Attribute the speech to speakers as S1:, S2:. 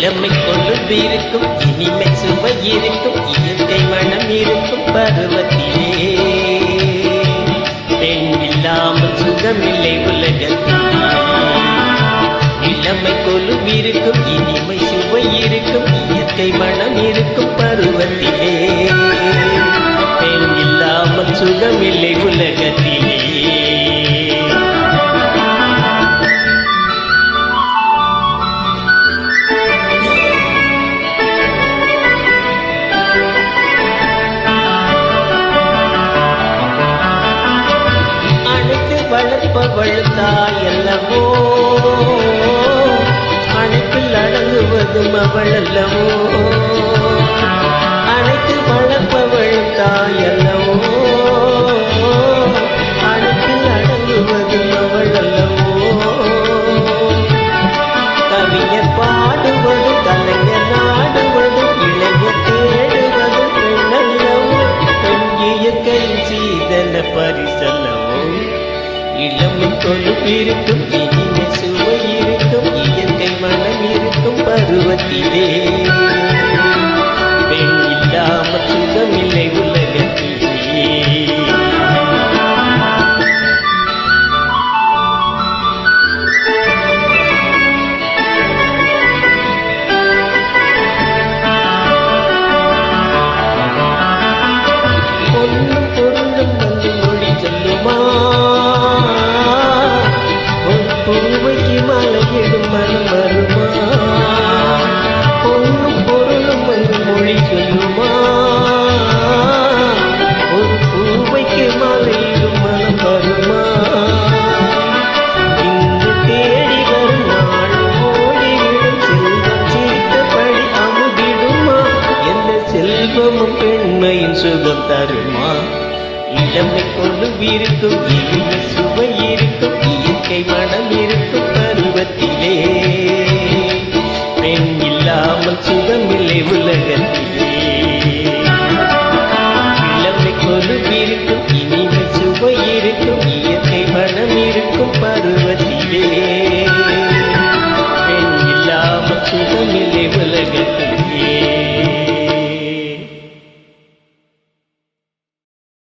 S1: இளமை கொழுந்து இருக்கும், இனிமை சுவை இருக்கும், இயற்கை மனம் இருக்கும் பருவத்திலே. பெண் இல்லாமல் சுகமில்லை உலகத்திலே. இளமை கொழுந்து இருக்கும், இனிமை சுவை இருக்கும், இயற்கை மனம் இருக்கும் பருவத்திலே. பெண் இல்லாமல் சுகமில்லை உலகத்திலே. வளர்ப்பவள் தாயல்லவோ, அணைப்பில் அடங்குவதும் அவள் அல்லவோ. அனைத்து வளர்ப்பவள் தாயல்லவோ, அணைப்பில் அடங்குவதும் அவள் அல்லவோ. கவிஞர் பாடுவதும் கலைஞர் நாடுவதும் இளைஞர் தேடுவதும் பெண்ணல்லவோ. பெண் இயற்கை சீதன பரிசல்லவோ. இளமை கொழுந்து இருக்கும், இனிமை சுவை இருக்கும், இயற்கை மனம் இருக்கும் பருவத்திலே. பெண் இல்லாமல் சுகமில்லை உலகத்திலே. பொன்னும் பொருளும் வந்து மொழி சொல்லுமா, பூவைக்கு மலையிடும் மனம் வருமா. பொன்னும் பொருளும் வந்து மொழி சொல்லுமா, ஒரு பூவைக்கு மலையிடும் மனம் வருமா. இன்று தேடி வரும் நாள் ஓடிவிடும் செல்வம் சிரித்தபடி அமுதிடுமா. எந்த செல்வமும் பெண்மையின் சுகம் தருமா. இளமை கொழுந்து இருக்கும், இனிமை சுவை இருக்கும், இயற்கை மனம்